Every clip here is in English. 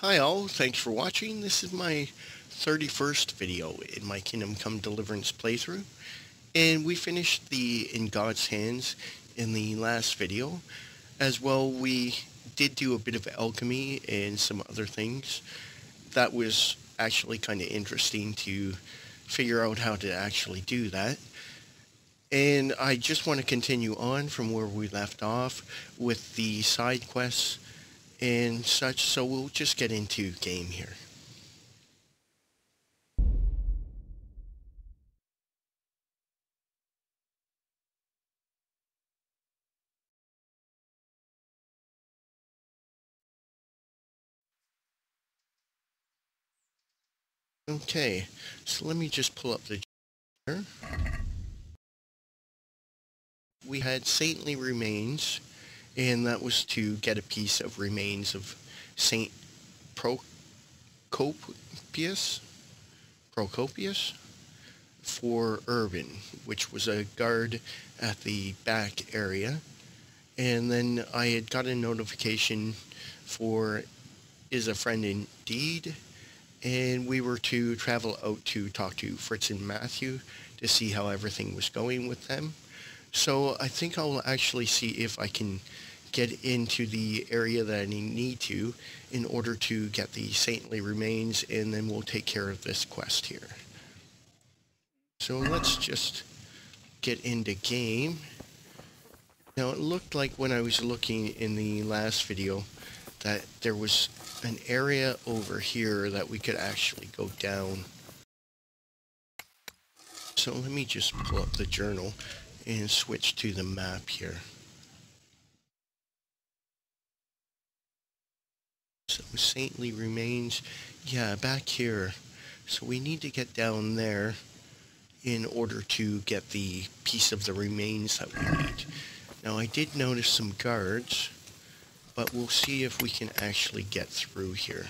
Hi all, thanks for watching. This is my 31st video in my Kingdom Come Deliverance playthrough. And we finished the In God's Hands in the last video. As well, we did do a bit of alchemy and some other things. That was actually kind of interesting to figure out how to actually do that. And I just want to continue on from where we left off with the side quests and such, so we'll just get into game here. Okay, so let me just pull up the journal. We had saintly remains, and that was to get a piece of remains of Saint Procopius for Urban, which was a guard at the back area. And then I had got a notification for Is a Friend Indeed, and we were to travel out to talk to Fritz and Matthew to see how everything was going with them. So I think I'll actually see if I can get into the area that I need to in order to get the saintly remains, and then we'll take care of this quest here. So let's just get into game. Now it looked like when I was looking in the last video that there was an area over here that we could actually go down. So let me just pull up the journal and switch to the map here. So saintly remains, yeah, back here. So we need to get down there in order to get the piece of the remains that we need. Now I did notice some guards, but we'll see if we can actually get through here.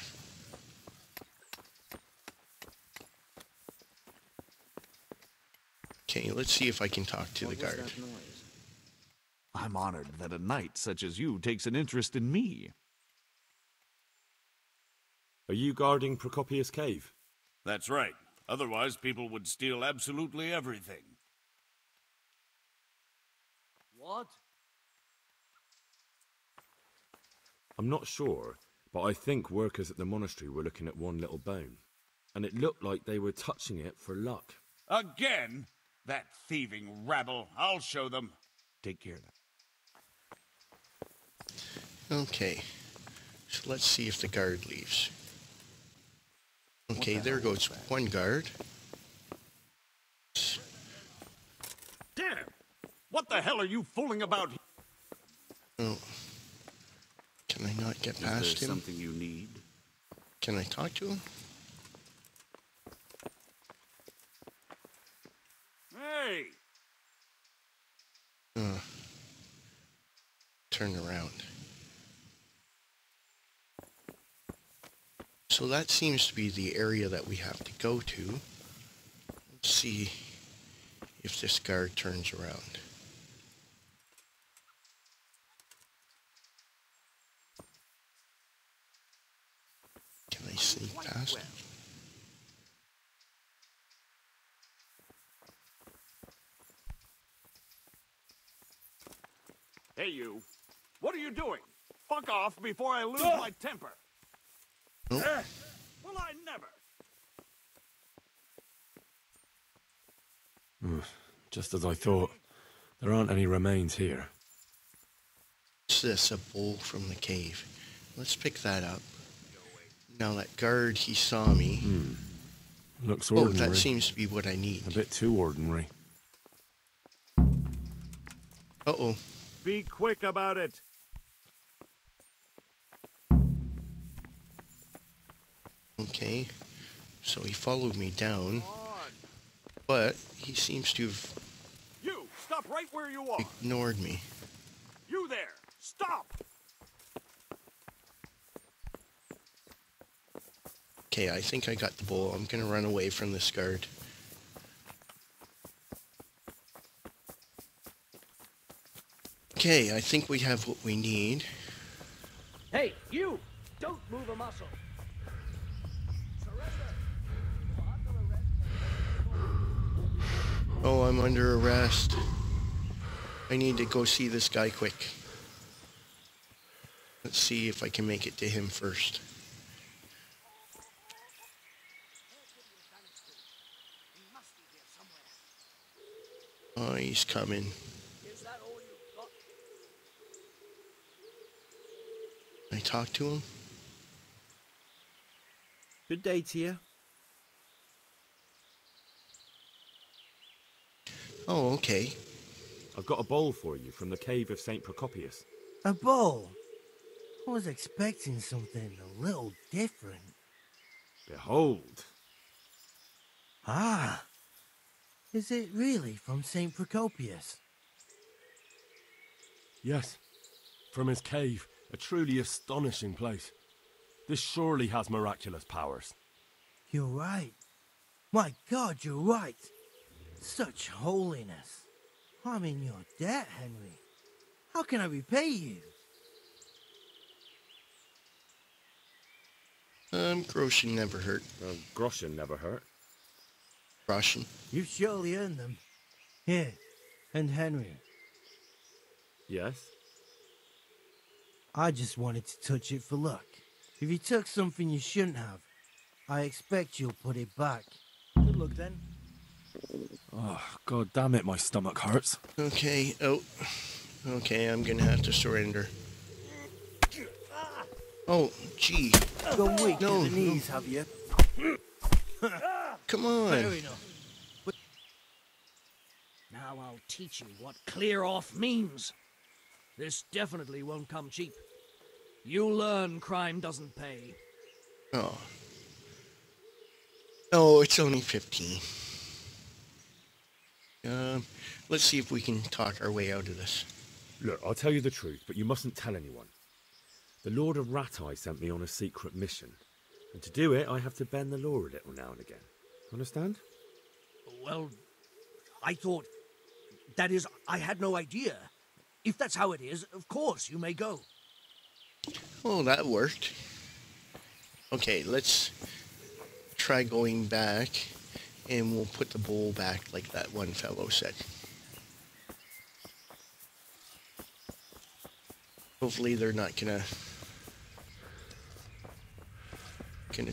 Okay, let's see if I can talk to the guard. I'm honored that a knight such as you takes an interest in me. Are you guarding Procopius Cave? That's right. Otherwise, people would steal absolutely everything. What? I'm not sure, but I think workers at the monastery were looking at one little bone, and it looked like they were touching it for luck. Again? That thieving rabble. I'll show them. Take care of that. Okay, so let's see if the guard leaves. Okay, there goes one guard. Damn! What the hell are you fooling about? Oh. Can I not get past Is there him? something you need? Can I talk to him? Hey! Turn around. So that seems to be the area that we have to go to. Let's see if this guard turns around. Can I sneak past him? Hey, you. What are you doing? Fuck off before I lose my temper. Nope. Well, I never. Just as I thought. There aren't any remains here. What's this? A bowl from the cave. Let's pick that up. Now that guard, he saw me. Looks Oh, ordinary. that seems to be what I need. A bit too ordinary. Uh-oh. Be quick about it. Okay. So he followed me down. But he seems to have You, stop right where you are. ignored me. You there, stop. Okay, I think I got the bowl. I'm gonna run away from this guard. Okay, I think we have what we need. Hey, you! Don't move a muscle. Oh, I'm under arrest. I need to go see this guy quick. Let's see if I can make it to him first. Oh, he's coming. Can I talk to him? Good day to you. Oh, okay. I've got a bowl for you from the cave of St. Procopius. A bowl? I was expecting something a little different. Behold. Ah, is it really from St. Procopius? Yes, from his cave, a truly astonishing place. This surely has miraculous powers. You're right. My God, you're right. Such holiness. I'm in your debt, Henry. How can I repay you? Groschen never hurt. Groschen never hurt. Groschen. You've surely earned them. Here, and Henry. Yes? I just wanted to touch it for luck. If you took something you shouldn't have, I expect you'll put it back. Good luck then. Oh, God damn it, my stomach hurts. Okay, oh. Okay, I'm gonna have to surrender. Oh, gee. Gone weak No, at the knees, have you? Come on. Fair enough. Now I'll teach you what clear off means. This definitely won't come cheap. You'll learn crime doesn't pay. Oh. Oh, it's only 15. Let's see if we can talk our way out of this. Look, I'll tell you the truth, but you mustn't tell anyone. The Lord of Ratai sent me on a secret mission, and to do it, I have to bend the law a little now and again. Understand? Well, I thought... That is, I had no idea. If that's how it is, of course, you may go. Oh, that worked. Okay, let's try going back, and we'll put the bowl back like that one fellow said. Hopefully they're not gonna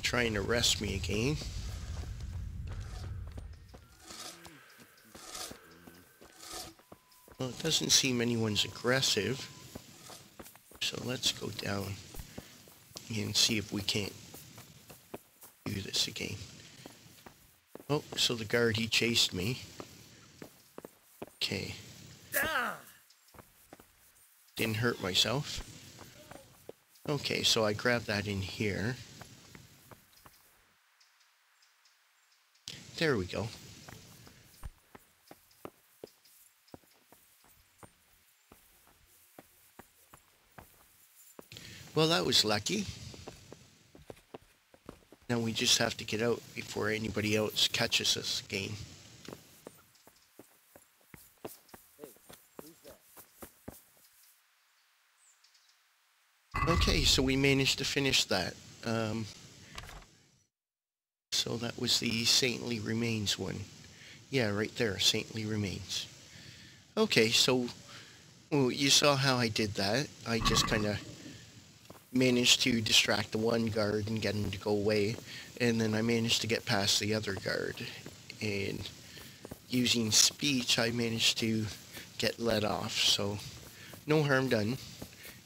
try and arrest me again. Well, it doesn't seem anyone's aggressive. So let's go down and see if we can't do this again. Oh, so the guard, he chased me. Okay. Didn't hurt myself. Okay, so I grabbed that in here. There we go. Well, that was lucky. Now we just have to get out before anybody else catches us again. Okay, so we managed to finish that. So that was the Saintly Remains one. Yeah, right there, Saintly Remains. Okay, so well, you saw how I did that. I just kind of managed to distract the one guard and get him to go away, and then I managed to get past the other guard, and using speech I managed to get let off, so no harm done,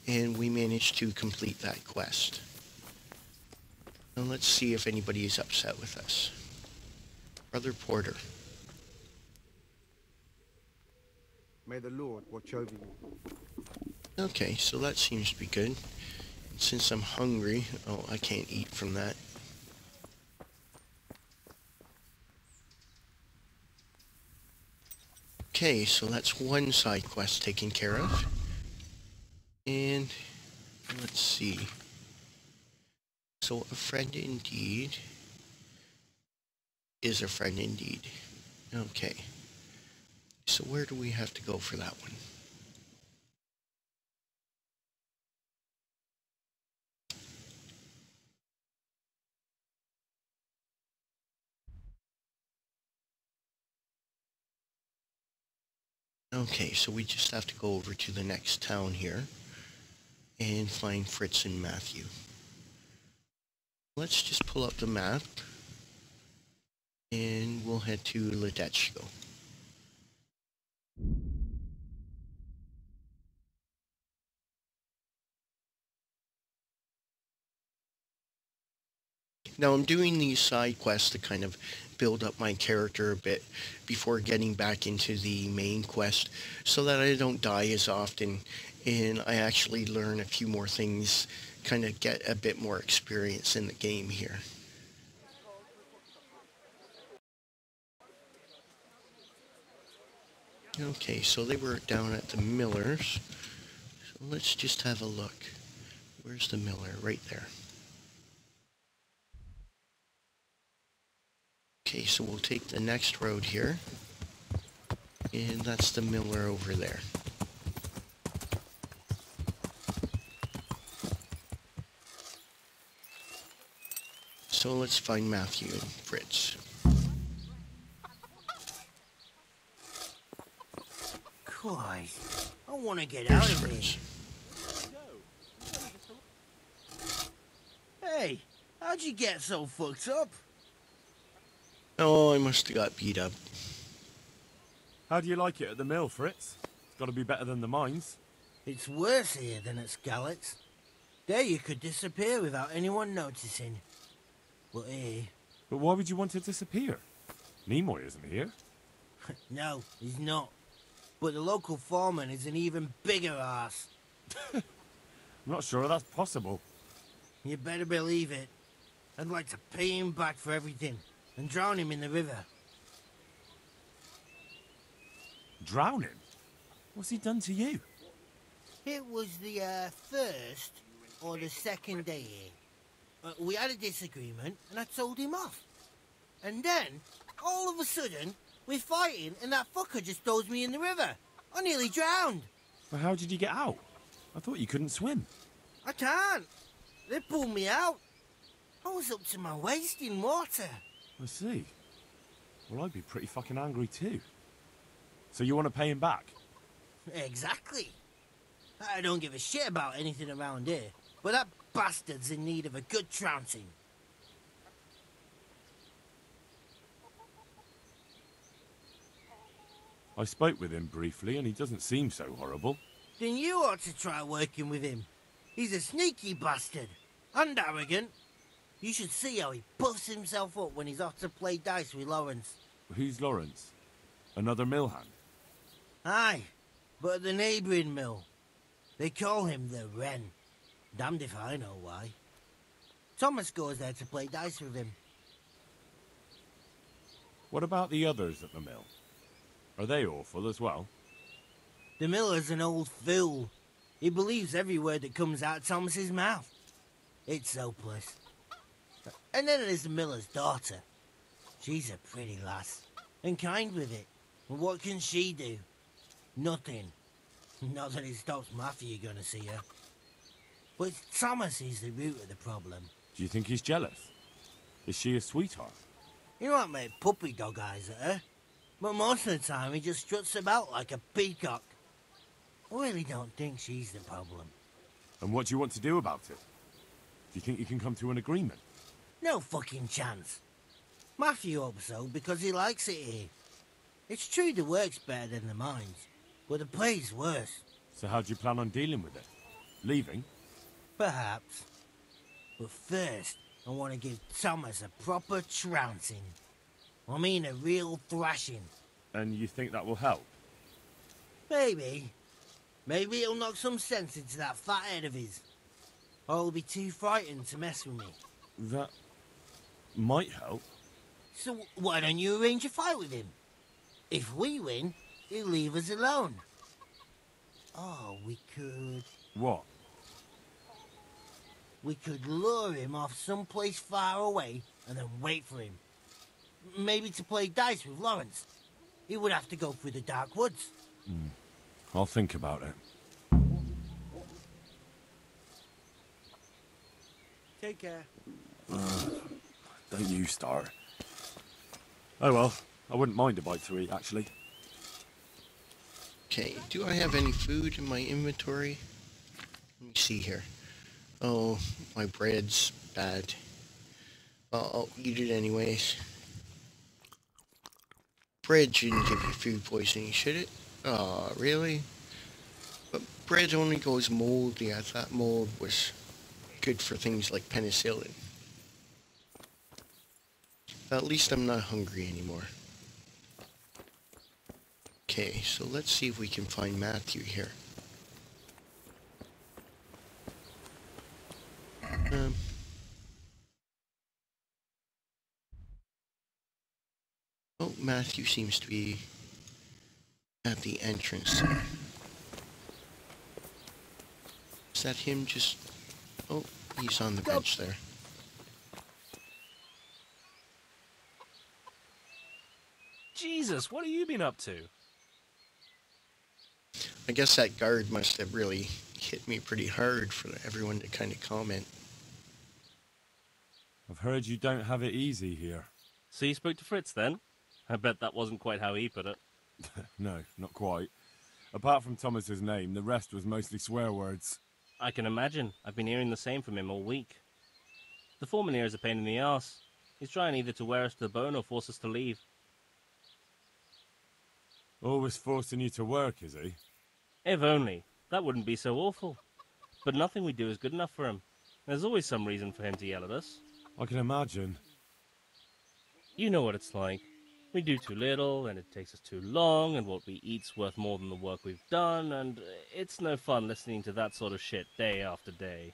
and we managed to complete that quest. Now let's see if anybody is upset with us. Brother Porter. May the Lord watch over you. Okay, so that seems to be good. Since I'm hungry, oh, I can't eat from that. Okay, so that's one side quest taken care of. And let's see. So a friend indeed is a friend indeed. Okay. So where do we have to go for that one? Okay, so we just have to go over to the next town here and find Fritz and Matthew. Let's just pull up the map and we'll head to Ledetchko. Now I'm doing these side quests to kind of build up my character a bit before getting back into the main quest so that I don't die as often and I actually learn a few more things, kind of get a bit more experience in the game here. Okay, so they were down at the Miller's. So let's just have a look. Where's the Miller? Right there. Okay, so we'll take the next road here. And that's the Miller over there. So let's find Matthew and Fritz. Christ, I want to get Here's out of Fritz. here. Hey, how'd you get so fucked up? Oh, I must have got beat up. How do you like it at the mill, Fritz? It's got to be better than the mines. It's worse here than at Skalitz. There you could disappear without anyone noticing. But here... But why would you want to disappear? Nimoy isn't here. No, he's not. But the local foreman is an even bigger ass. I'm not sure that's possible. You better believe it. I'd like to pay him back for everything and drown him in the river. Drown him? What's he done to you? It was the first or the second day here. We had a disagreement and I told him off. And then, all of a sudden, we're fighting and that fucker just throws me in the river. I nearly drowned. Well, how did you get out? I thought you couldn't swim. I can't. They pulled me out. I was up to my waist in water. I see. Well, I'd be pretty fucking angry too. So you want to pay him back? Exactly. I don't give a shit about anything around here, but that bastard's in need of a good trouncing. I spoke with him briefly and he doesn't seem so horrible. Then you ought to try working with him. He's a sneaky bastard and arrogant. You should see how he puffs himself up when he's off to play dice with Lawrence. Who's Lawrence? Another mill hand? Aye, but at the neighbouring mill. They call him the Wren. Damned if I know why. Thomas goes there to play dice with him. What about the others at the mill? Are they awful as well? The miller's an old fool. He believes every word that comes out of Thomas's mouth. It's hopeless. And then there's the miller's daughter. She's a pretty lass, and kind with it. And what can she do? Nothing. Not that it stops Matthew going to see her. But Thomas is the root of the problem. Do you think he's jealous? Is she a sweetheart? He might make puppy dog eyes at her, but most of the time he just struts about like a peacock. I really don't think she's the problem. And what do you want to do about it? Do you think you can come to an agreement? No fucking chance. Matthew hopes so because he likes it here. It's true the work's better than the mines, but the play's worse. So how do you plan on dealing with it? Leaving? Perhaps. But first, I want to give Thomas a proper trouncing. I mean a real thrashing. And you think that will help? Maybe. Maybe it'll knock some sense into that fat head of his. Or he'll be too frightened to mess with me. That might help. So why don't you arrange a fight with him? If we win, he'll leave us alone. Oh, we could... What? We could lure him off someplace far away and then wait for him. Maybe to play dice with Lawrence. He would have to go through the dark woods. I'll think about it. Take care. Don't you start. Oh well, I wouldn't mind a bite to eat, actually. Okay, do I have any food in my inventory? Let me see here. Oh, my bread's bad. Well, I'll eat it anyways. Bread shouldn't give you food poisoning, should it? Oh, really? But bread only goes moldy. I thought mold was good for things like penicillin. At least I'm not hungry anymore. Okay, so let's see if we can find Matthew here. Oh, Matthew seems to be at the entrance there. Is that him just... Oh, he's on the bench there. Jesus, what have you been up to? I guess that guard must have really hit me pretty hard for everyone to kind of comment. I've heard you don't have it easy here. So you spoke to Fritz then? I bet that wasn't quite how he put it. No, not quite. Apart from Thomas's name, the rest was mostly swear words. I can imagine. I've been hearing the same from him all week. The foreman here is a pain in the arse. He's trying either to wear us to the bone or force us to leave. Always forcing you to work, is he? If only. That wouldn't be so awful. But nothing we do is good enough for him. There's always some reason for him to yell at us. I can imagine. You know what it's like. We do too little, and it takes us too long, and what we eat's worth more than the work we've done, and it's no fun listening to that sort of shit day after day.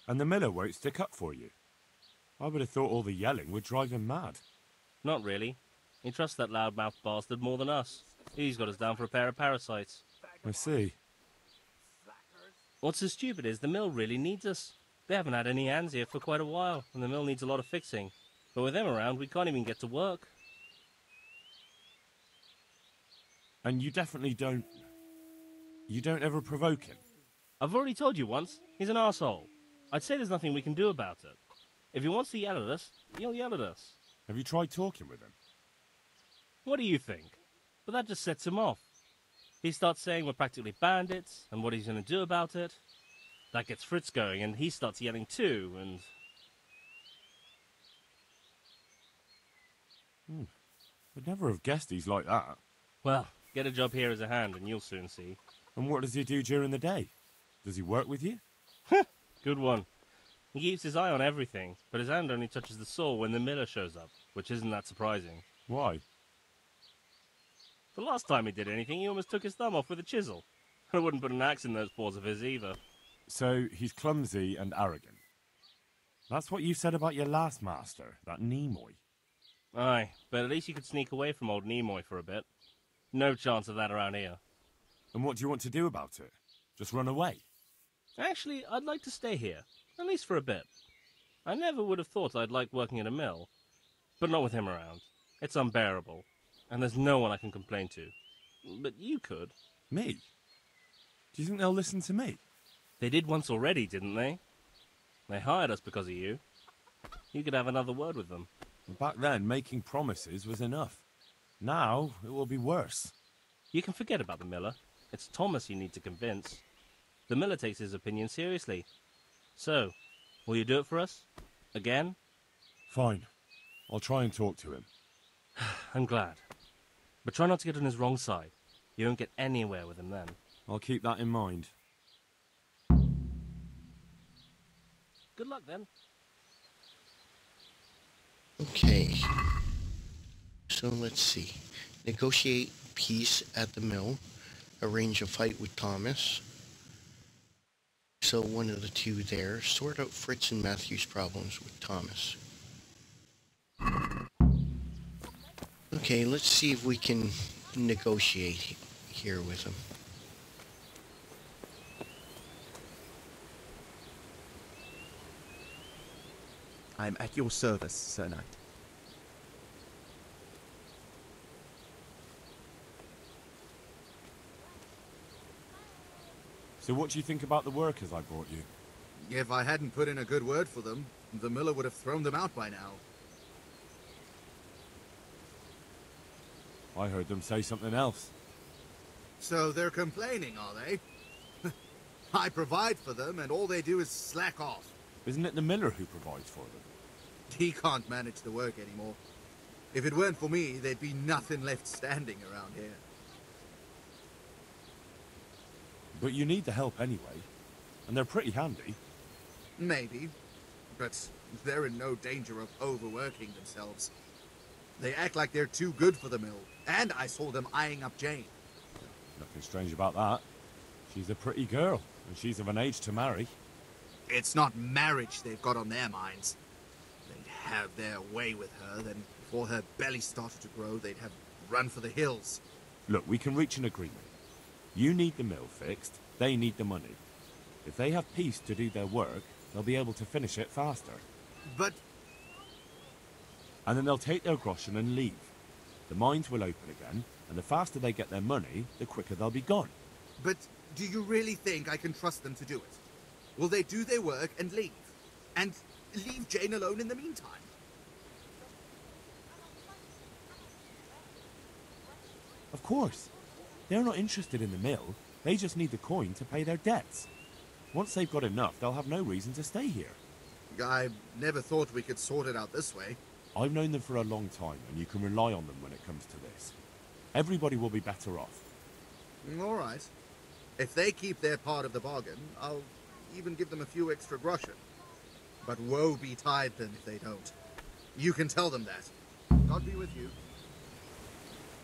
And the miller won't stick up for you. I would have thought all the yelling would drive him mad. Not really. He trusts that loudmouth bastard more than us. He's got us down for a pair of parasites. I see. What's so stupid is the mill really needs us. They haven't had any hands here for quite a while, and the mill needs a lot of fixing. But with them around, we can't even get to work. And you definitely don't... You don't ever provoke him? I've already told you once, he's an arsehole. I'd say there's nothing we can do about it. If he wants to yell at us, he'll yell at us. Have you tried talking with him? What do you think? But that just sets him off. He starts saying we're practically bandits, and what he's going to do about it. That gets Fritz going, and he starts yelling too, and... I'd never have guessed he's like that. Well, get a job here as a hand, and you'll soon see. And what does he do during the day? Does he work with you? Good one. He keeps his eye on everything, but his hand only touches the saw when the miller shows up, which isn't that surprising. Why? The last time he did anything, he almost took his thumb off with a chisel. I wouldn't put an axe in those paws of his either. So he's clumsy and arrogant. That's what you said about your last master, that Nimoy. Aye, but at least you could sneak away from old Nimoy for a bit. No chance of that around here. And what do you want to do about it? Just run away? Actually, I'd like to stay here, at least for a bit. I never would have thought I'd like working at a mill, but not with him around. It's unbearable, and there's no one I can complain to. But you could. Me? Do you think they'll listen to me? They did once already, didn't they? They hired us because of you. You could have another word with them. Back then, making promises was enough. Now, it will be worse. You can forget about the miller. It's Thomas you need to convince. The miller takes his opinion seriously. So, will you do it for us? Again? Fine. I'll try and talk to him. I'm glad. But try not to get on his wrong side. You won't get anywhere with him then. I'll keep that in mind. Good luck then. Okay. So let's see. Negotiate peace at the mill. Arrange a fight with Thomas. So one of the two there. Sort out Fritz and Matthew's problems with Thomas. Okay, let's see if we can negotiate here with him. I'm at your service, Sir Knight. So what do you think about the workers I brought you? If I hadn't put in a good word for them, the miller would have thrown them out by now. I heard them say something else. So they're complaining, are they? I provide for them, and all they do is slack off. Isn't it the miller who provides for them? He can't manage the work anymore. If it weren't for me, there'd be nothing left standing around here. But you need the help anyway, and they're pretty handy. Maybe, but they're in no danger of overworking themselves. They act like they're too good for the mill, and I saw them eyeing up Jane. Nothing strange about that. She's a pretty girl, and she's of an age to marry. It's not marriage they've got on their minds. They'd have their way with her, then before her belly started to grow, they'd have run for the hills. Look, we can reach an agreement. You need the mill fixed, they need the money. If they have peace to do their work, they'll be able to finish it faster. But... And then they'll take their groschen and leave. The mines will open again, and the faster they get their money, the quicker they'll be gone. But do you really think I can trust them to do it? Will they do their work and leave? And leave Jane alone in the meantime? Of course. They're not interested in the mill. They just need the coin to pay their debts. Once they've got enough, they'll have no reason to stay here. I never thought we could sort it out this way. I've known them for a long time, and you can rely on them when it comes to this. Everybody will be better off. All right. If they keep their part of the bargain, I'll even give them a few extra groschen. But woe betide them if they don't. You can tell them that. God be with you.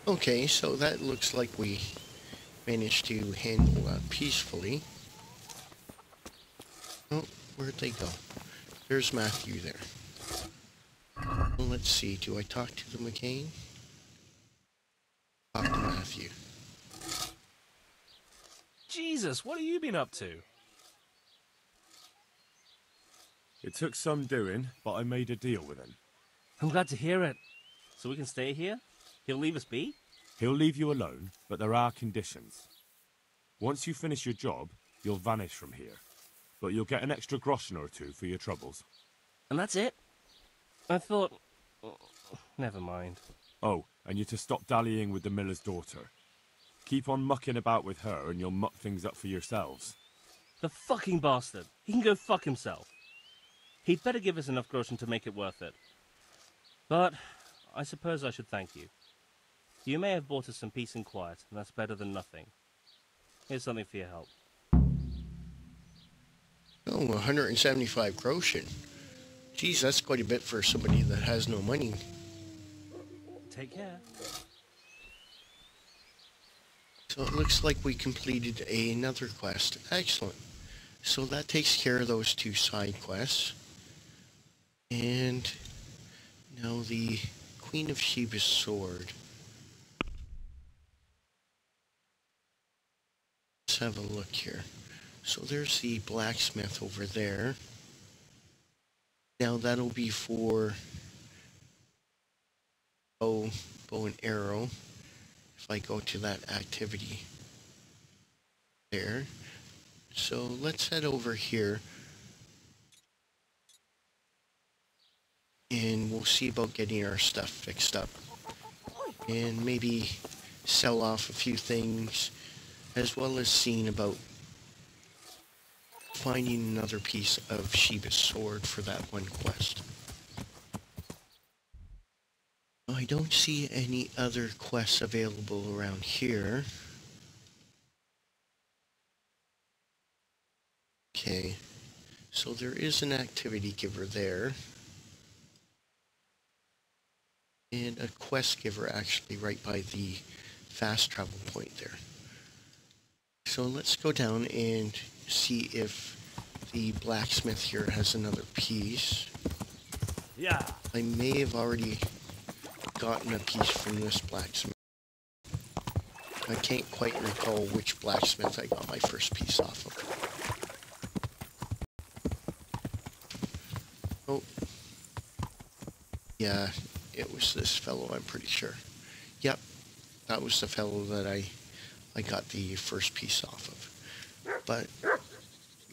Okay, so that looks like we managed to handle that peacefully. Oh, where'd they go? There's Matthew there. Well, let's see, do I talk to them again? Talk to Matthew. Jesus, what have you been up to? It took some doing, but I made a deal with him. I'm glad to hear it. So we can stay here? He'll leave us be? He'll leave you alone, but there are conditions. Once you finish your job, you'll vanish from here. But you'll get an extra groschen or two for your troubles. And that's it? I thought... Never mind. Oh, and you're to stop dallying with the miller's daughter. Keep on mucking about with her and you'll muck things up for yourselves. The fucking bastard. He can go fuck himself. He'd better give us enough groschen to make it worth it. But I suppose I should thank you. You may have bought us some peace and quiet, and that's better than nothing. Here's something for your help. Oh, 175 groschen. Geez, that's quite a bit for somebody that has no money. Take care. So it looks like we completed another quest. Excellent. So that takes care of those two side quests. And now the Queen of Sheba's sword. Let's have a look here. So there's the blacksmith over there. Now that'll be for bow and arrow. If I go to that activity there. So let's head over here. And we'll see about getting our stuff fixed up. And maybe sell off a few things, as well as seeing about finding another piece of Sheba's sword for that one quest. I don't see any other quests available around here. Okay, so there is an activity giver there. And a quest giver actually right by the fast travel point there. So let's go down and see if the blacksmith here has another piece. Yeah. I may have already gotten a piece from this blacksmith. I can't quite recall which blacksmith I got my first piece off of. Oh. Yeah, it was this fellow, I'm pretty sure. Yep, that was the fellow that I got the first piece off of. But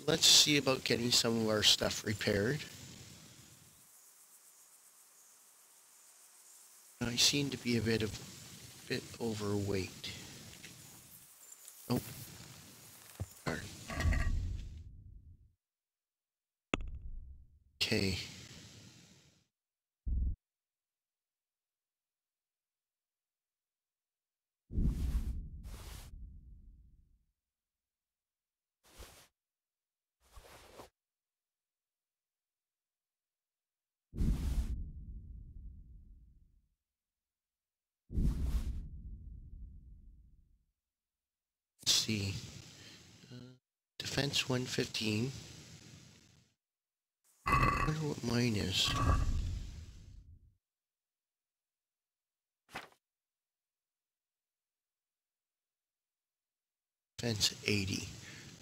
let's see about getting some of our stuff repaired. I seem to be a bit of bit overweight. Oh. Darn. Okay. Let's see. Defense 115. I wonder what mine is. Defense 80.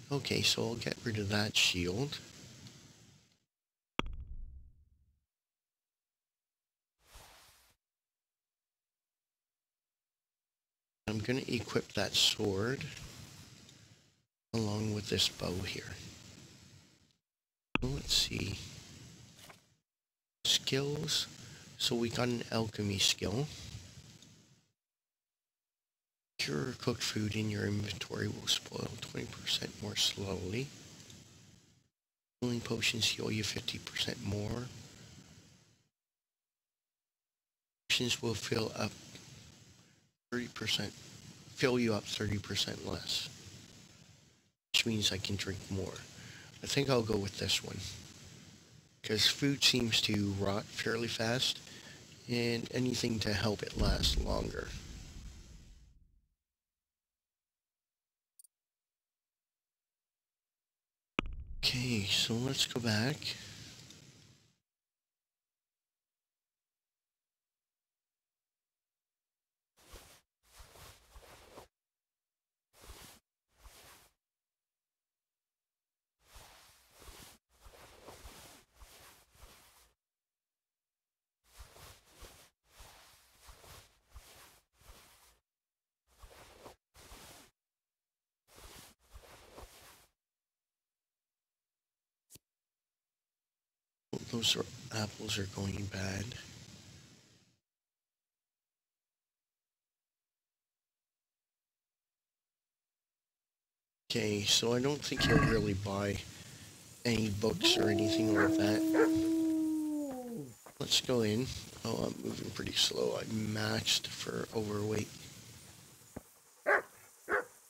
Okay, so I'll get rid of that shield. I'm going to equip that sword along with this bow here. Let's see. Skills. So we got an alchemy skill. Pure cooked food in your inventory will spoil 20% more slowly. Healing potions heal you 50% more. Potions will fill you up 30% less. Which means I can drink more. I think I'll go with this one. Because food seems to rot fairly fast, and anything to help it last longer. Okay, so let's go back. Those apples are going bad. Okay, so I don't think he'll really buy any books or anything like that. Let's go in. Oh, I'm moving pretty slow. I'm maxed for overweight. Am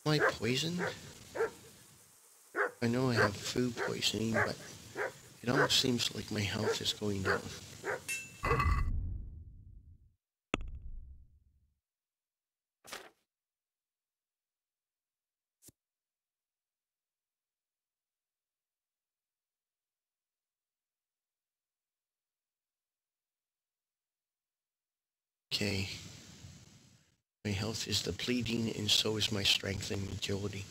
I poisoned? I know I have food poisoning, but it almost seems like my health is going down. Okay. My health is depleting, and so is my strength and agility.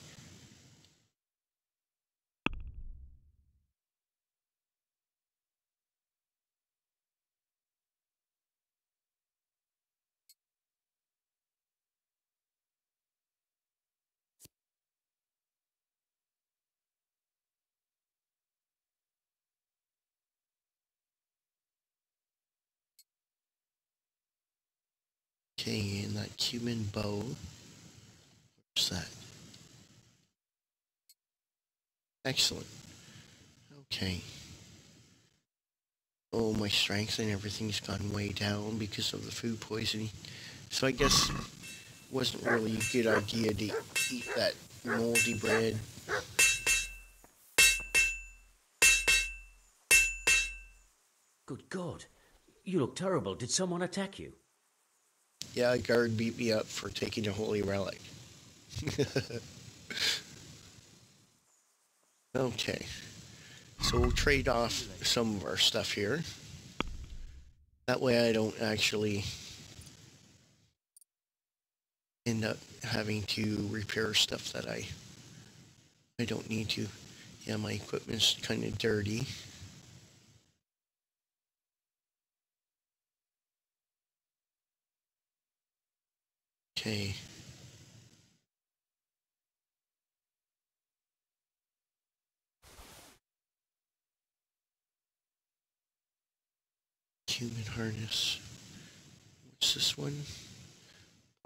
Okay, and that cumin bow. What's that? Excellent. Okay. Oh, my strength and everything's gone way down because of the food poisoning. So I guess it wasn't really a good idea to eat that moldy bread. Good God. You look terrible. Did someone attack you? Yeah, a guard beat me up for taking a holy relic. Okay. So we'll trade off some of our stuff here. That way I don't actually end up having to repair stuff that I don't need to. Yeah, my equipment's kind of dirty. Okay. Human harness. What's this one?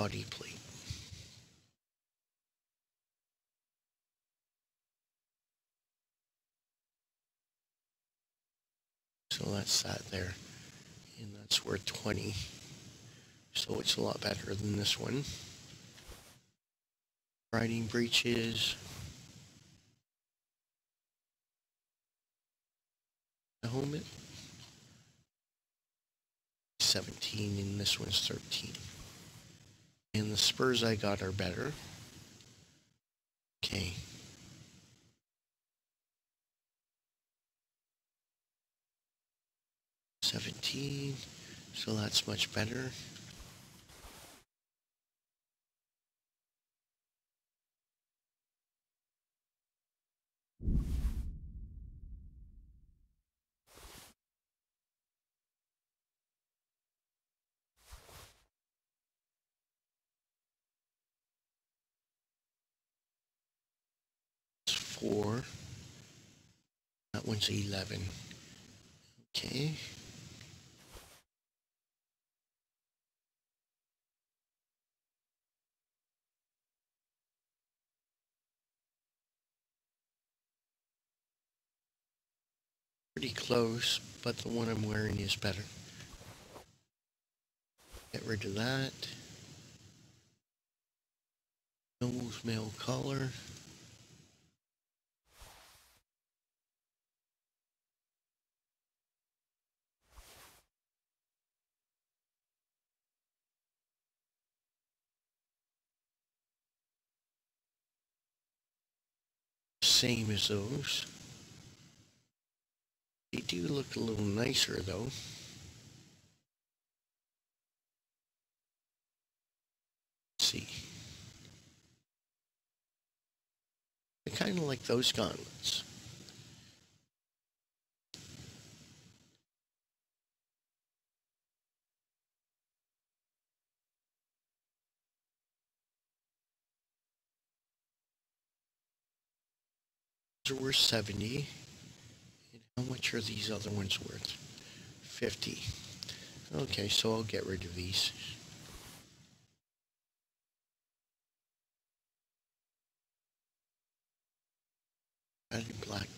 body plate. So that's that there. And that's worth 20. So it's a lot better than this one. Riding breeches. The helmet. 17 and this one's 13. And the spurs I got are better. Okay. $17, so that's much better. It's 4. That one's 11. Okay. Pretty close, but the one I'm wearing is better. Get rid of that. Nose male collar. Same as those. They do look a little nicer though. Let's see. I kind of like those gauntlets. These are worth 70. And how much are these other ones worth? 50. Okay, so I'll get rid of these. Red and black.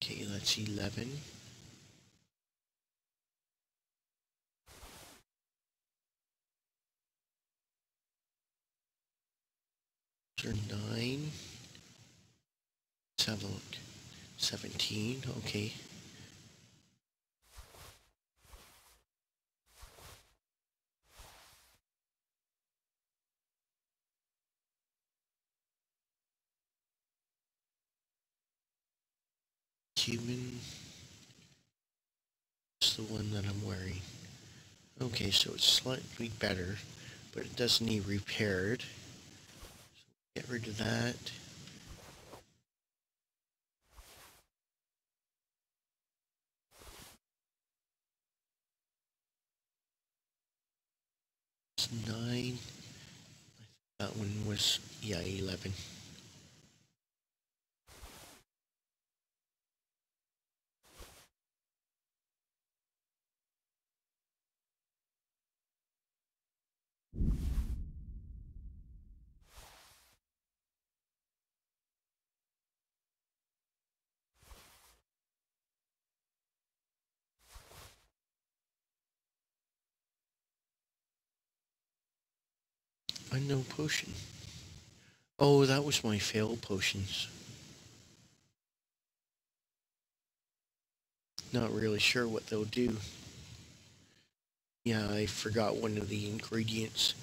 Okay, that's 11. Those are 9. Let's have a look. 17, okay. Human. It's the one that I'm wearing. Okay, so it's slightly better, but it does need repaired. So get rid of that. It's 9. I think that one was, yeah, 11. Unknown potion. Oh, that was my failed potions. Not really sure what they'll do. Yeah, I forgot one of the ingredients.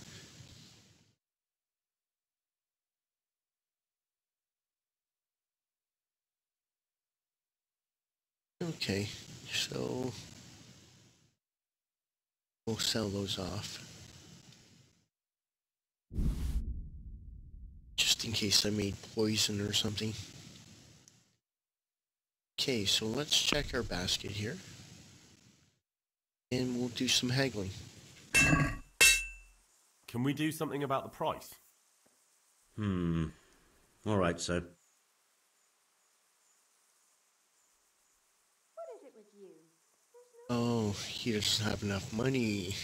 Okay, so we'll sell those off. Just in case I made poison or something. Okay, so let's check our basket here. And we'll do some haggling. Can we do something about the price? All right, so. Oh, he doesn't have enough money.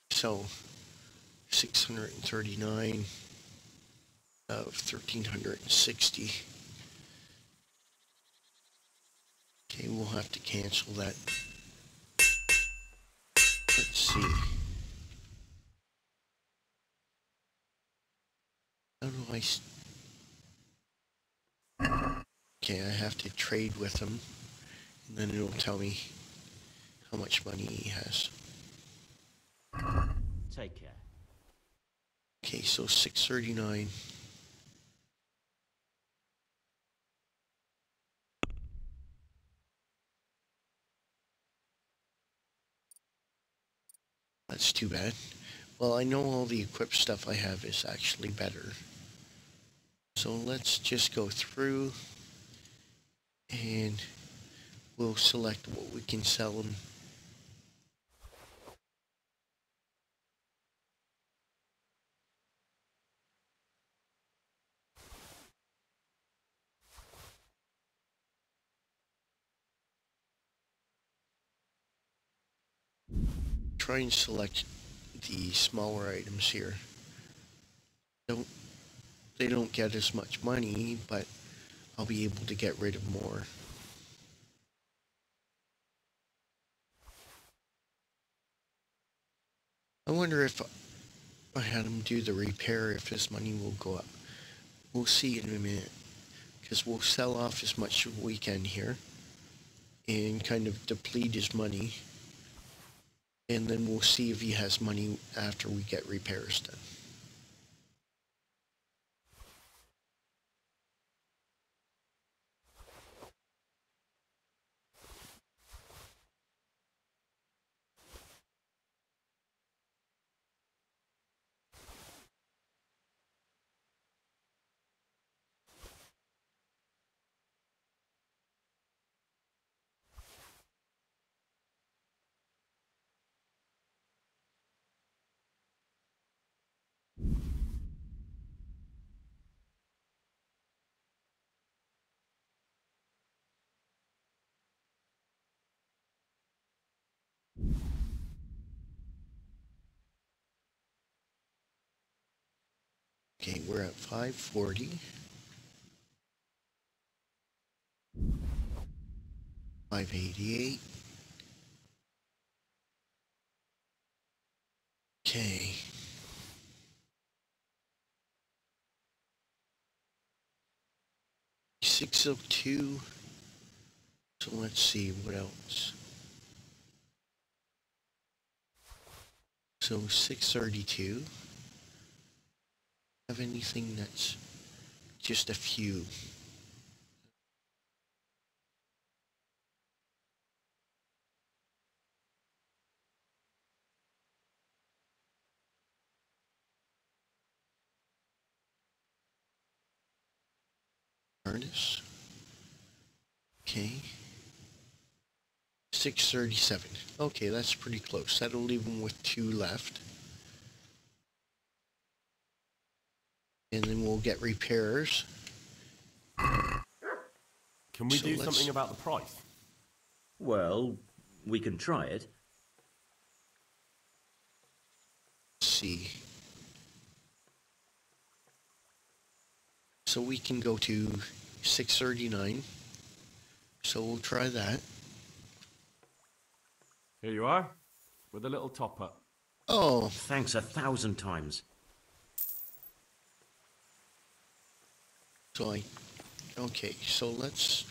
So, 639 of 1360. Okay, we'll have to cancel that. Let's see. How do I... Okay, I have to trade with him. And then it'll tell me how much money he has. Take care. Okay, so 639. That's too bad. Well, I know all the equipped stuff I have is actually better. So let's just go through and we'll select what we can sell them. Try and select the smaller items here. They don't get as much money, but I'll be able to get rid of more. I wonder if I had him do the repair, if his money will go up. We'll see in a minute, because we'll sell off as much as we can here and kind of deplete his money. And then we'll see if he has money after we get repairs done. Okay, we're at 540. 588. Okay. $602. So let's see what else. So 632. Have anything that's just a few? Harness. Okay. 637. Okay, that's pretty close. That'll leave them with 2 left. And then we'll get repairs. Can we do something about the price? Well, we can try it. Let's see. So we can go to 639. So we'll try that. Here you are, with a little top up. Oh. Thanks 1,000 times. So okay, so let's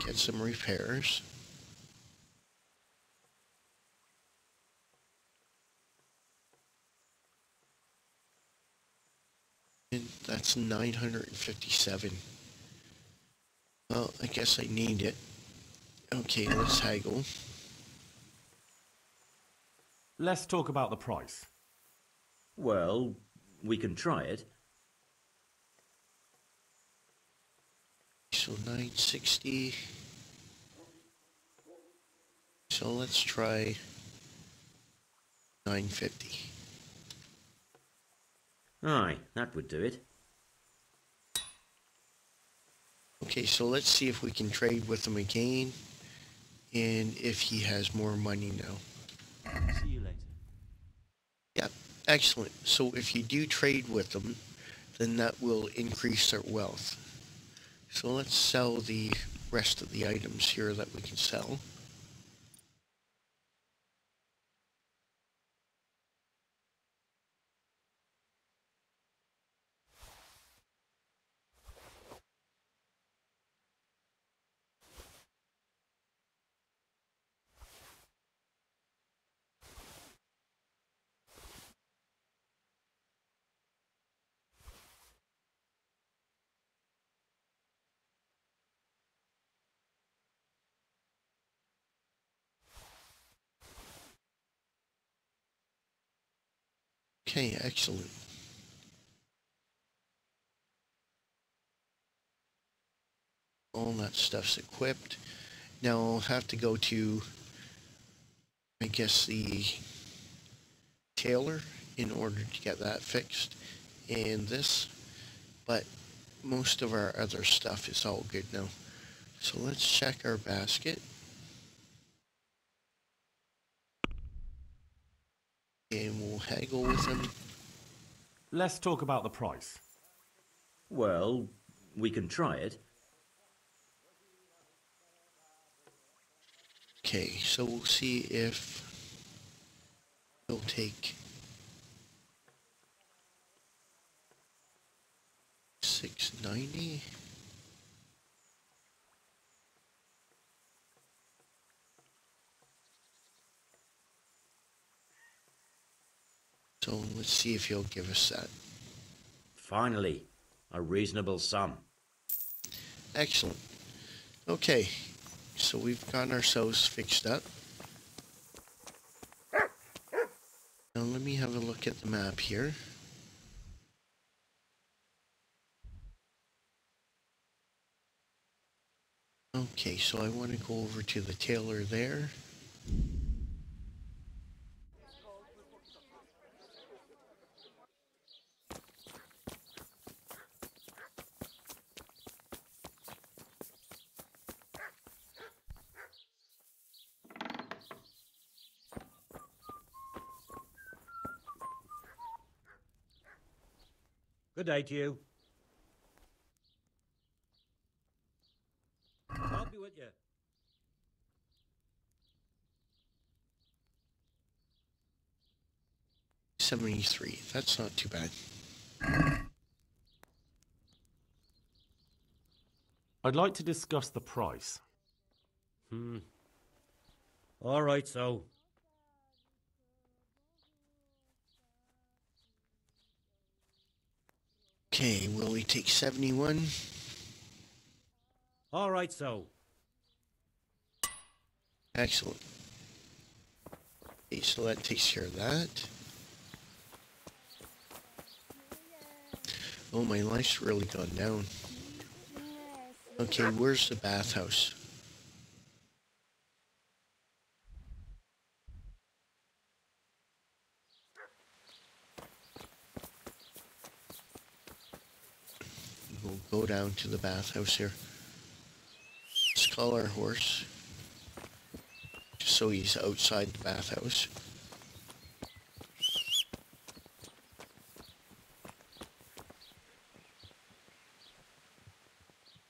get some repairs. And that's 957. Well, I guess I need it. Okay, let's haggle. Let's talk about the price. Well, we can try it. So 960. So let's try 950. Aye, that would do it. Okay, so let's see if we can trade with him again, and if he has more money now. See you later. Yeah, excellent. So if you do trade with them, then that will increase their wealth. So let's sell the rest of the items here that we can sell. Okay, excellent. All that stuff's equipped. Now I'll have to go to, I guess, the tailor in order to get that fixed. And this, but most of our other stuff is all good now. So let's check our basket. And we'll haggle with them. Let's talk about the price. Well, we can try it. Okay, so we'll see if he'll take 690. So let's see if he'll give us that. Finally, a reasonable sum. Excellent. Okay, so we've got ourselves fixed up. Now let me have a look at the map here. Okay, so I want to go over to the tailor there. Good day to you. I'll be with you. $73. That's not too bad. I'd like to discuss the price. All right, so. Okay, will we take 71? All right, so. Excellent. Okay, so that takes care of that. Oh, my life's really gone down. Okay, where's the bathhouse? We'll go down to the bathhouse here. Let's call our horse. Just so he's outside the bathhouse.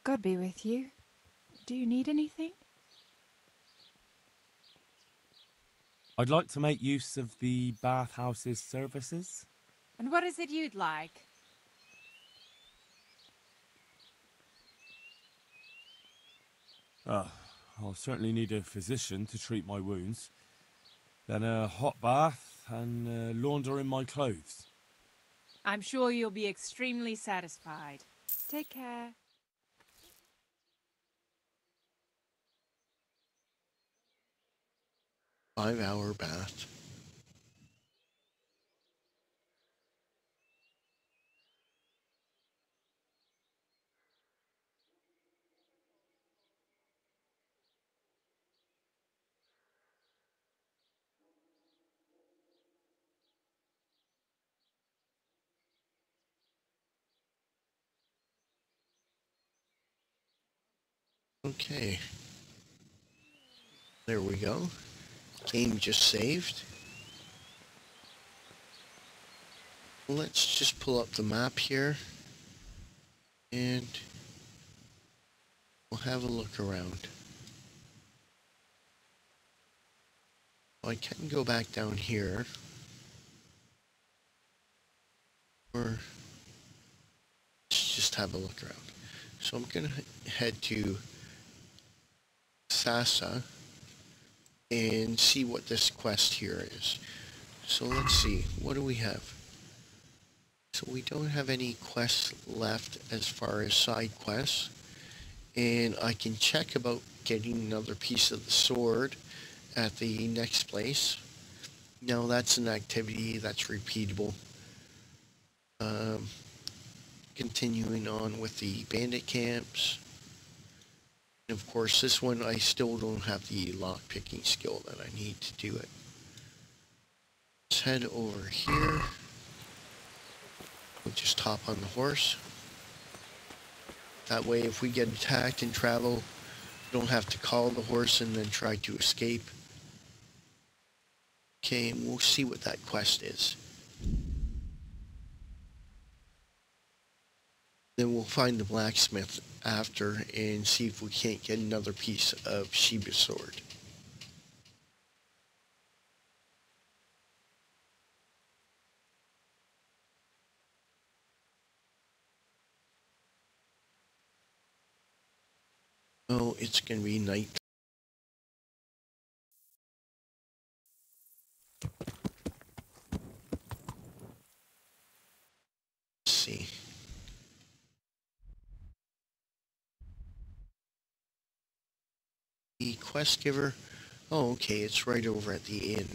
God be with you. Do you need anything? I'd like to make use of the bathhouse's services. And what is it you'd like? I'll certainly need a physician to treat my wounds. Then a hot bath and laundering my clothes. I'm sure you'll be extremely satisfied. Take care. Five-hour bath. Okay. There we go. Game just saved. Let's just pull up the map here. And we'll have a look around. I can go back down here. Or let's just have a look around. So I'm going to head to Sasa and see what this quest here is. So let's see, what do we have? So we don't have any quests left as far as side quests. And I can check about getting another piece of the sword at the next place. Now that's an activity that's repeatable. Continuing on with the bandit camps. And of course this one I still don't have the lockpicking skill that I need to do it. Let's head over here. We'll just hop on the horse. That way if we get attacked and travel, we don't have to call the horse and then try to escape. Okay, and we'll see what that quest is. Then we'll find the blacksmith after and see if we can't get another piece of Sheba's sword. Oh, it's going to be night. Let's see. The quest giver. Oh, okay, it's right over at the inn.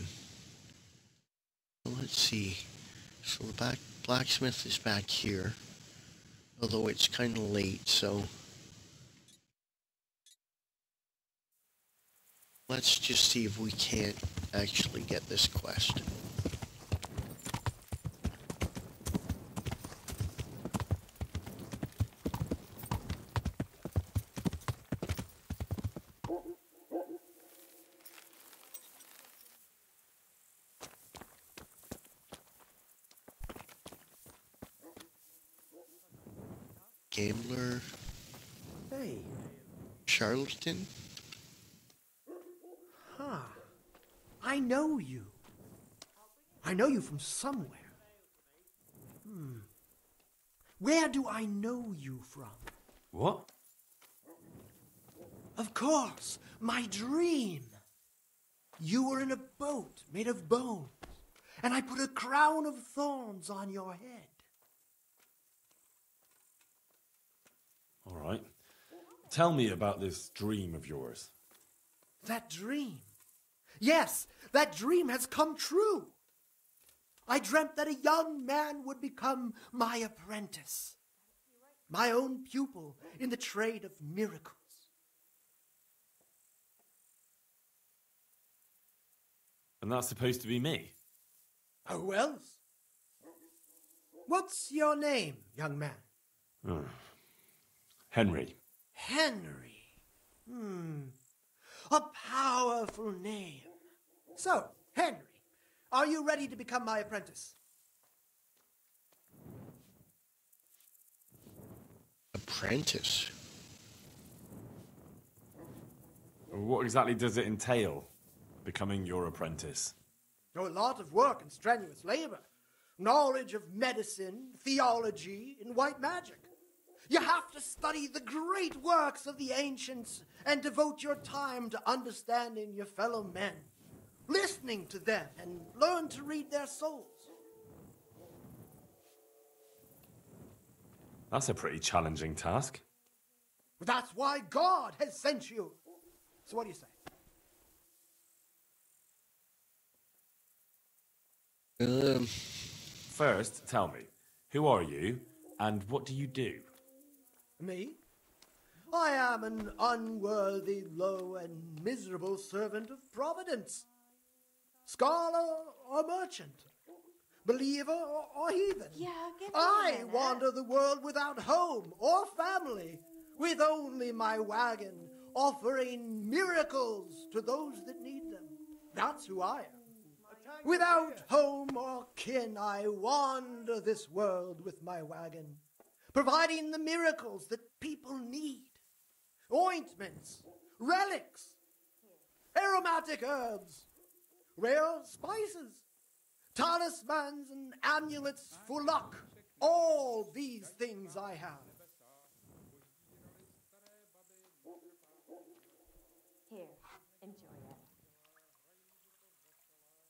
Well, let's see. So the blacksmith is back here. Although it's kind of late, so let's just see if we can't actually get this quest. Gambler. Hey. Charlatan. Huh. I know you. I know you from somewhere. Where do I know you from? What? Of course, my dream. You were in a boat made of bones, and I put a crown of thorns on your head. All right. Tell me about this dream of yours. That dream? Yes, that dream has come true. I dreamt that a young man would become my apprentice, my own pupil in the trade of miracles. And that's supposed to be me? Who else? What's your name, young man? Henry. Henry. A powerful name. So, Henry, are you ready to become my apprentice? Apprentice? What exactly does it entail, becoming your apprentice? A lot of work and strenuous labor. Knowledge of medicine, theology, and white magic. You have to study the great works of the ancients and devote your time to understanding your fellow men, listening to them, and learn to read their souls. That's a pretty challenging task. That's why God has sent you. So what do you say? First, tell me, who are you and what do you do? Me? I am an unworthy, low, and miserable servant of Providence. Scholar or merchant, believer or heathen. I wander the world without home or family, with only my wagon, offering miracles to those that need them. That's who I am. Without home or kin, I wander this world with my wagon, providing the miracles that people need. Ointments, relics, aromatic herbs, rare spices, talismans and amulets for luck. All these things I have. Here, enjoy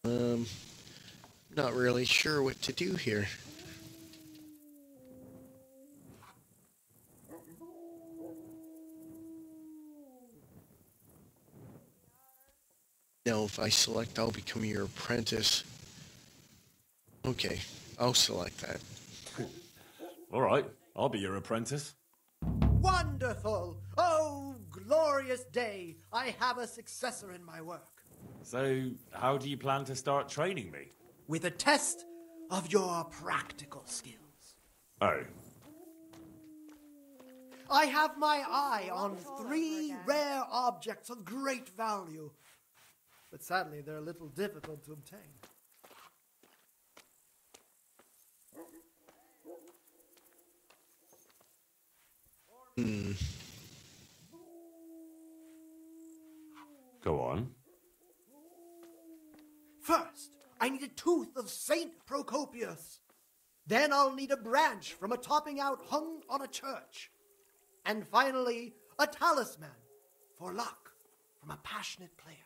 it. Not really sure what to do here. Now, if I select, I'll become your apprentice. Okay, I'll select that. All right, I'll be your apprentice. Wonderful! Oh, glorious day! I have a successor in my work. So, how do you plan to start training me? With a test of your practical skills. Oh. I have my eye on 3 rare objects of great value. But sadly, they're a little difficult to obtain. Go on. First, I need a tooth of Saint Procopius. Then I'll need a branch from a topping out hung on a church. And finally, a talisman for luck from a passionate player.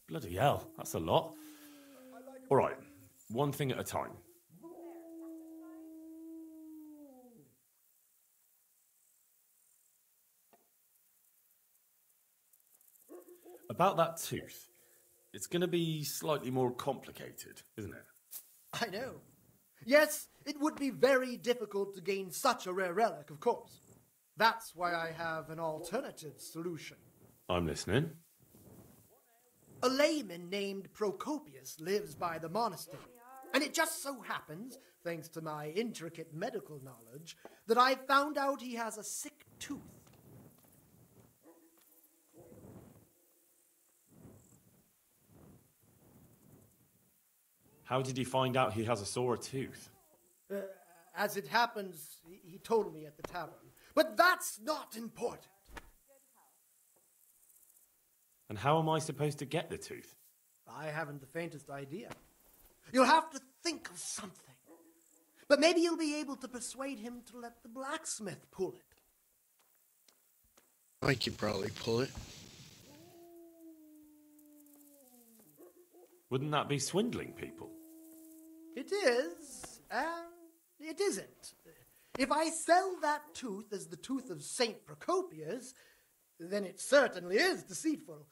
Bloody hell, that's a lot. All right, one thing at a time. About that tooth, it's going to be slightly more complicated, isn't it? I know. Yes, it would be very difficult to gain such a rare relic, of course. That's why I have an alternative solution. I'm listening. A layman named Procopius lives by the monastery, and it just so happens, thanks to my intricate medical knowledge, that I found out he has a sick tooth. How did you find out he has a sore tooth? As it happens, he told me at the tavern. But that's not important. And how am I supposed to get the tooth? I haven't the faintest idea. You'll have to think of something. But maybe you'll be able to persuade him to let the blacksmith pull it. I could probably pull it. Wouldn't that be swindling people? It is, and it isn't. If I sell that tooth as the tooth of Saint Procopius, then it certainly is deceitful.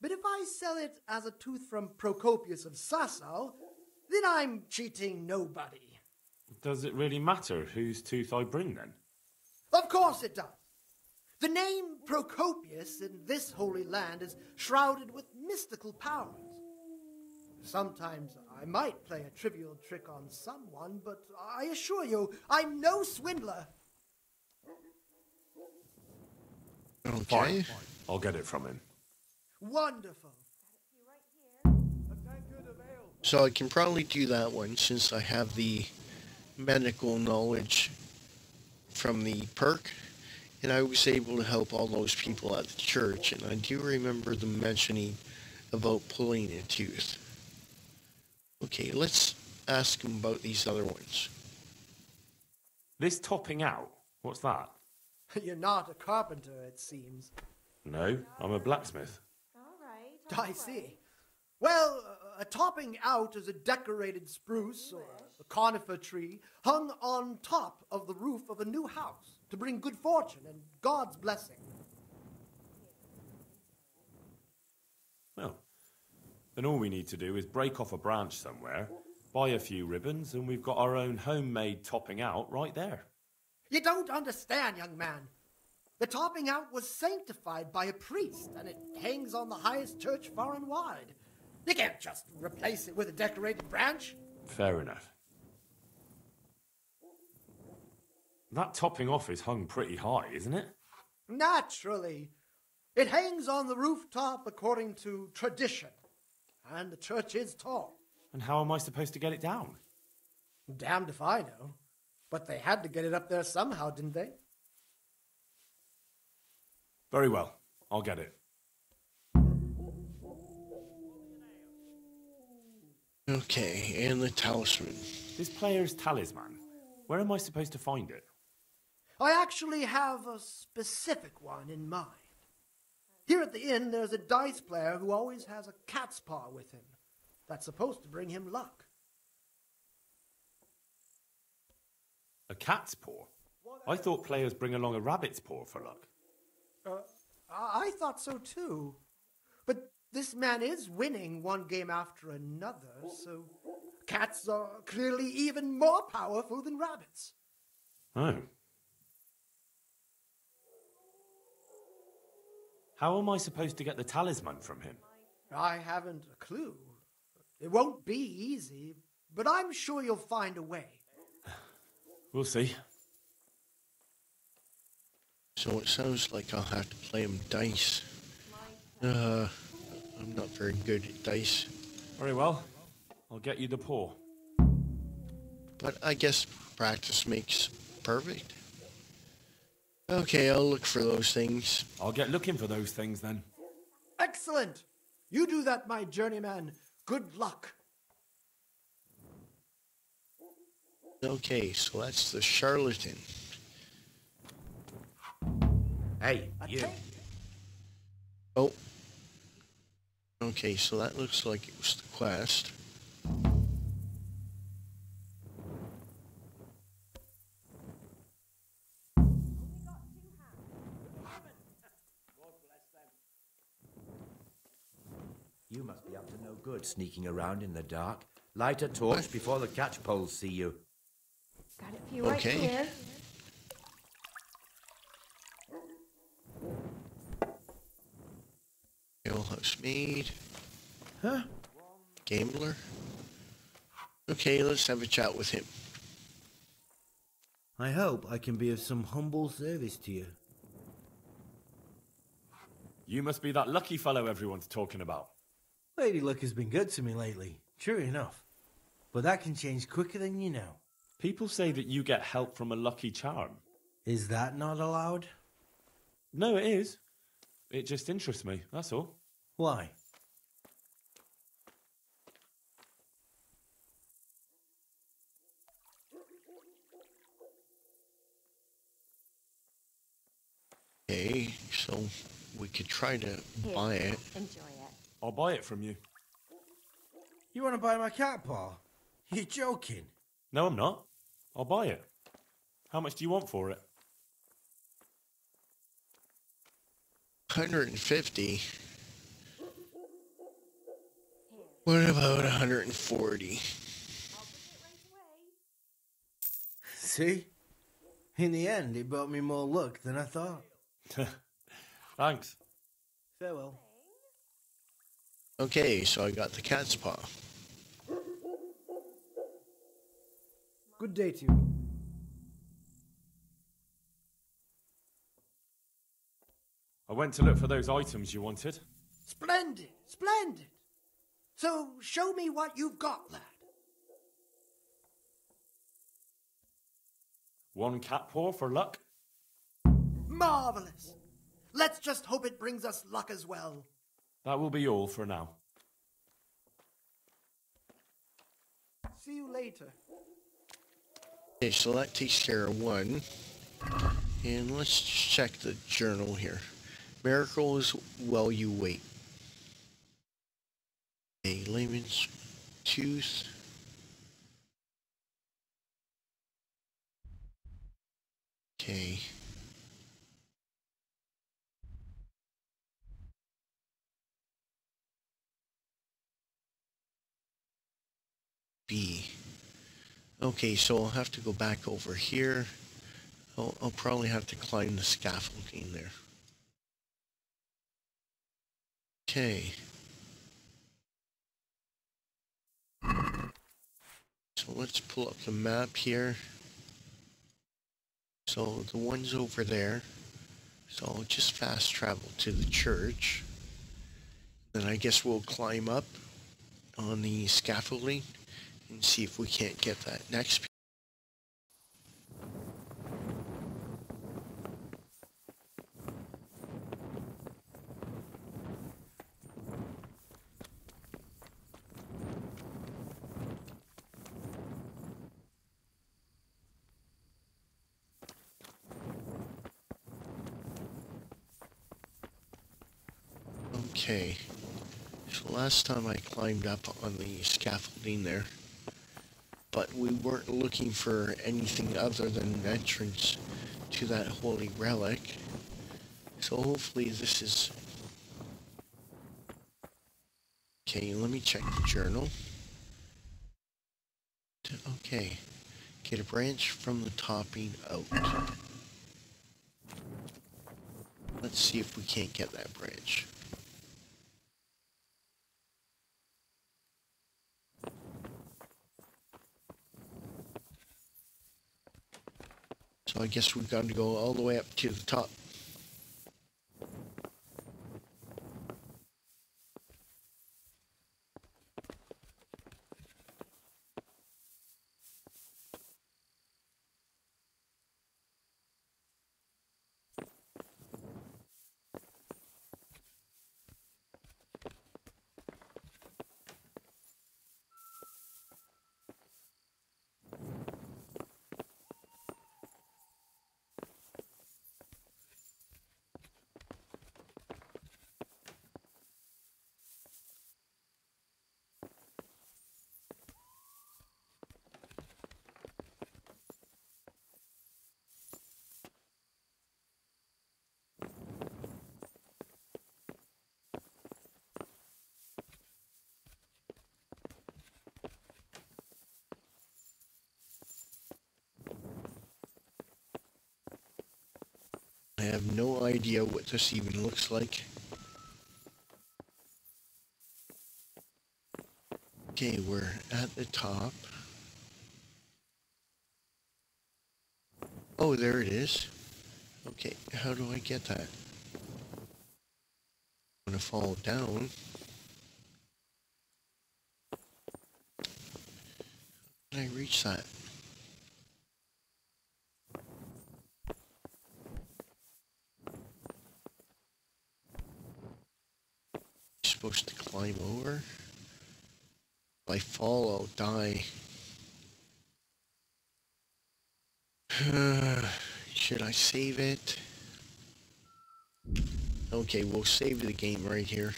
But if I sell it as a tooth from Procopius of Sasau, then I'm cheating nobody. Does it really matter whose tooth I bring then? Of course it does. The name Procopius in this holy land is shrouded with mystical powers. Sometimes I might play a trivial trick on someone, but I assure you, I'm no swindler. Okay. Fine. I'll get it from him. Wonderful. So I can probably do that one since I have the medical knowledge from the perk, and I was able to help all those people at the church, and I do remember them mentioning about pulling a tooth. Okay, let's ask them about these other ones. This topping out, what's that? You're not a carpenter, it seems. No, I'm a blacksmith. I see. Well, a topping out is a decorated spruce or a conifer tree hung on top of the roof of a new house to bring good fortune and God's blessing. Well, then all we need to do is break off a branch somewhere, buy a few ribbons, and we've got our own homemade topping out right there. You don't understand, young man. The topping out was sanctified by a priest, and it hangs on the highest church far and wide. You can't just replace it with a decorated branch. Fair enough. That topping off is hung pretty high, isn't it? Naturally. It hangs on the rooftop according to tradition, and the church is tall. And how am I supposed to get it down? Damned if I know. But they had to get it up there somehow, didn't they? Very well. I'll get it. Okay, and the talisman. This player's talisman. Where am I supposed to find it? I actually have a specific one in mind. Here at the inn, there's a dice player who always has a cat's paw with him. That's supposed to bring him luck. A cat's paw? I thought players bring along a rabbit's paw for luck. I thought so too. But this man is winning one game after another, so cats are clearly even more powerful than rabbits. Oh. How am I supposed to get the talisman from him? I haven't a clue. It won't be easy, but I'm sure you'll find a way. We'll see. So it sounds like I'll have to play him dice. I'm not very good at dice. Very well. I'll get you the paw. But I guess practice makes perfect. Okay, I'll look for those things. I'll get looking for those things then. Excellent! You do that, my journeyman. Good luck. Okay, so that's the charlatan. Hey, you. Oh. Okay, so that looks like it was the quest. You must be up to no good sneaking around in the dark. Light a torch before the catchpoles see you. Got a few right here. Alehouse Maid. Huh? Gambler. Okay, let's have a chat with him. I hope I can be of some humble service to you. You must be that lucky fellow everyone's talking about. Lady Luck has been good to me lately, true enough. But that can change quicker than you know. People say that you get help from a lucky charm. Is that not allowed? No, it is. It just interests me, that's all. Why? Okay, so we could try to buy it. Enjoy it. I'll buy it from you. You want to buy my cat paw? You're joking. No, I'm not. I'll buy it. How much do you want for it? 150. What about 140? See? In the end, it brought me more luck than I thought. Thanks. Farewell. Okay, so I got the cat's paw. Good day to you. I went to look for those items you wanted. Splendid, splendid. So show me what you've got, lad. One cat paw for luck. Marvelous. Let's just hope it brings us luck as well. That will be all for now. See you later. Okay, so that takes care of one. And let's just check the journal here. Miracles while you wait. A layman's tooth. Okay. B. Okay, so I'll have to go back over here. I'll probably have to climb the scaffolding there. Okay. So let's pull up the map here. So the one's over there. So I'll just fast travel to the church. Then I guess we'll climb up on the scaffolding and see if we can't get that next piece. Okay, so last time I climbed up on the scaffolding there, but we weren't looking for anything other than an entrance to that holy relic. So hopefully this is... Okay, let me check the journal. Okay, get a branch from the topping out. Let's see if we can't get that branch. So I guess we've got to go all the way up to the top. I have no idea what this even looks like. Okay, we're at the top. Oh, there it is. Okay, how do I get that? I'm gonna fall down. How can I reach that? Supposed to climb over? If I fall, I'll die. Should I save it? Okay, we'll save the game right here.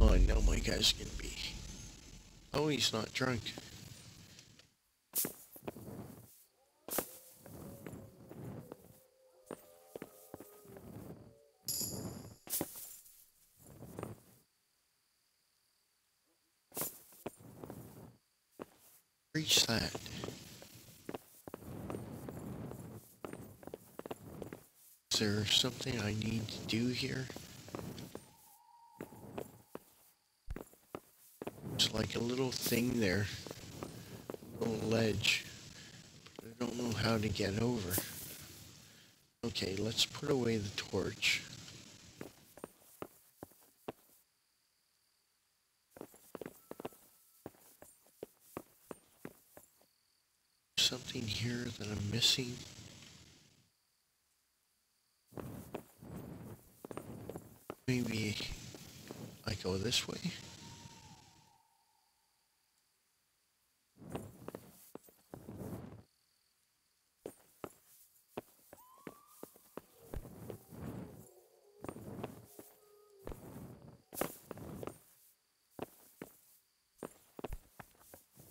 Oh, I know my guy's gonna be... Oh, he's not drunk. Reach that. Is there something I need to do here? It's like a little thing there. A little ledge. But I don't know how to get over. Okay, let's put away the torch. Something here that I'm missing. Maybe I go this way.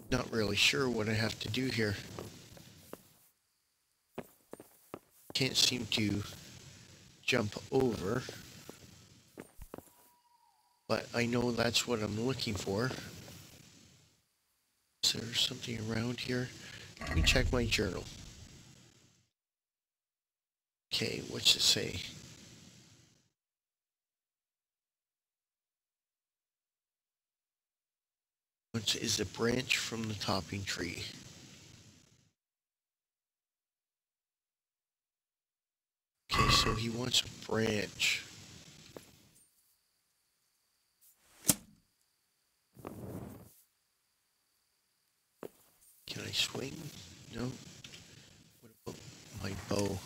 Not really sure what I have to do here. Can't seem to jump over, but I know that's what I'm looking for. Is there something around here? Let me check my journal. Okay, what's it say? What is a branch from the topping tree? Okay, so he wants a branch. Can I swing? No. What about my bow?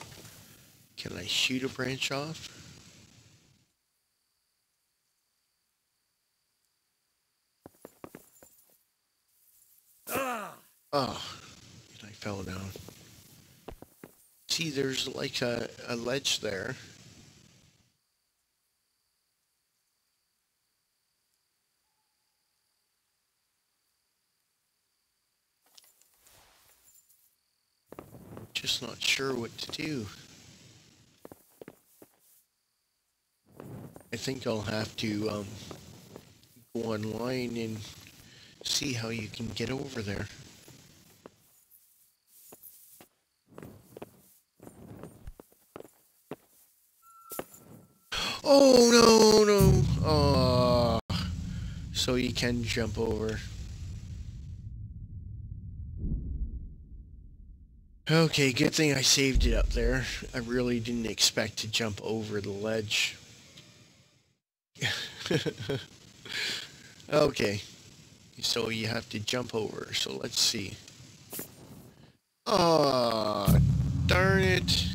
Can I shoot a branch off? Oh, and I fell down. See, there's like a ledge there. Just not sure what to do. I think I'll have to go online and see how you can get over there. Oh, no, no. Oh, so you can jump over. Okay, good thing I saved it up there. I really didn't expect to jump over the ledge. Okay, so you have to jump over. So let's see. Oh, darn it.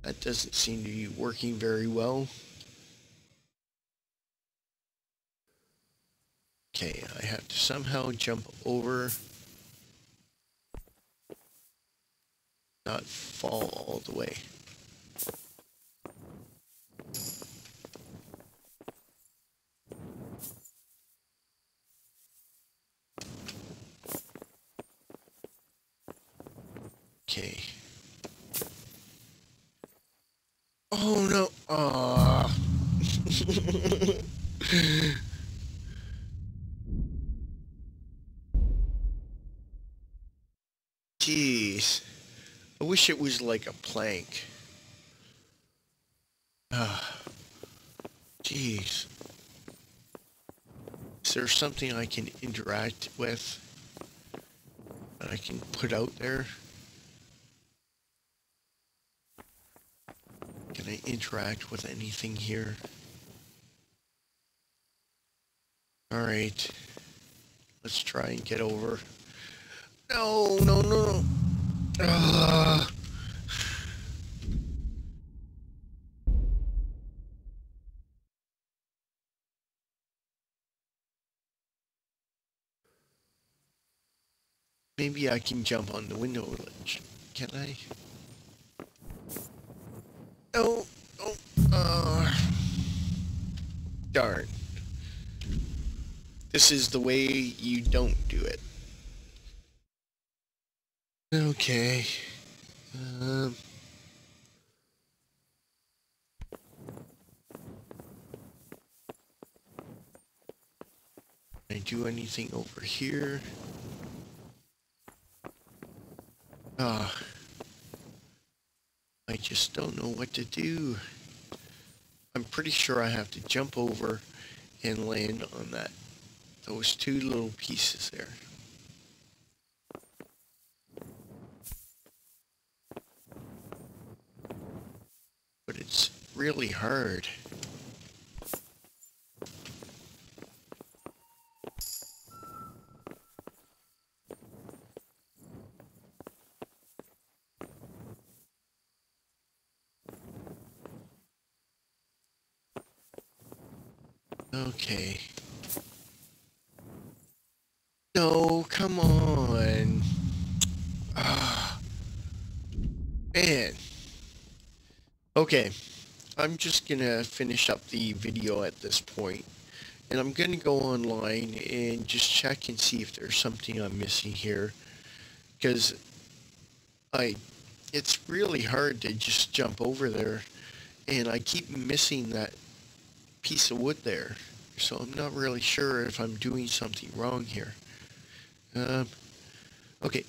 That doesn't seem to be working very well. Okay, I have to somehow jump over. Not fall all the way. Okay. Oh no. Ah. Jeez. I wish it was like a plank. Ah. Jeez. Is there something I can interact with that I can put out there? Can I interact with anything here? Alright. Let's try and get over. No, no, no, no. Ah. Maybe I can jump on the window ledge. Can I? No. Oh. Darn. This is the way you don't do it. Okay. Can I do anything over here? Ah. I just don't know what to do. I'm pretty sure I have to jump over and land on those two little pieces there. But it's really hard. Okay. No, come on. Ah, man. Okay, I'm just gonna finish up the video at this point, and I'm gonna go online and just check and see if there's something I'm missing here, because it's really hard to just jump over there, and I keep missing that piece of wood there, so I'm not really sure if I'm doing something wrong here. Okay,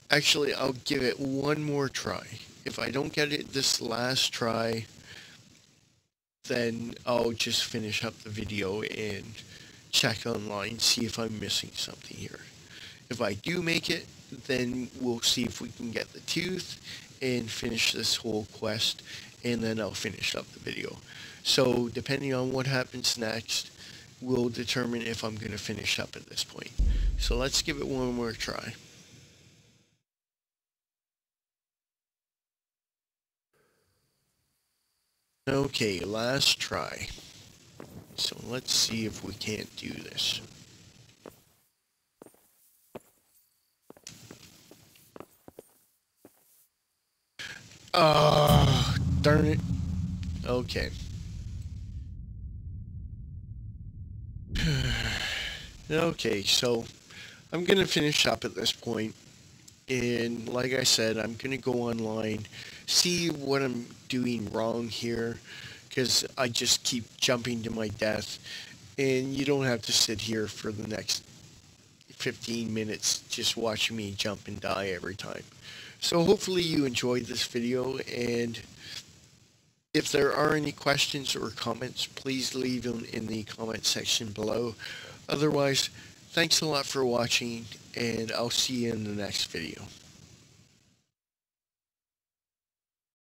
actually, I'll give it one more try. If I don't get it this last try, then I'll just finish up the video and check online, see if I'm missing something here. If I do make it, then we'll see if we can get the tooth and finish this whole quest, and then I'll finish up the video. So depending on what happens next, will determine if I'm going to finish up at this point. So let's give it one more try. Okay, last try. So let's see if we can't do this. Oh, darn it. Okay. Okay, so I'm going to finish up at this point. And like I said, I'm going to go online, see what I'm doing wrong here, because I just keep jumping to my death. And you don't have to sit here for the next 15 minutes just watching me jump and die every time. So hopefully you enjoyed this video, and if there are any questions or comments, please leave them in the comment section below. Otherwise, thanks a lot for watching, and I'll see you in the next video.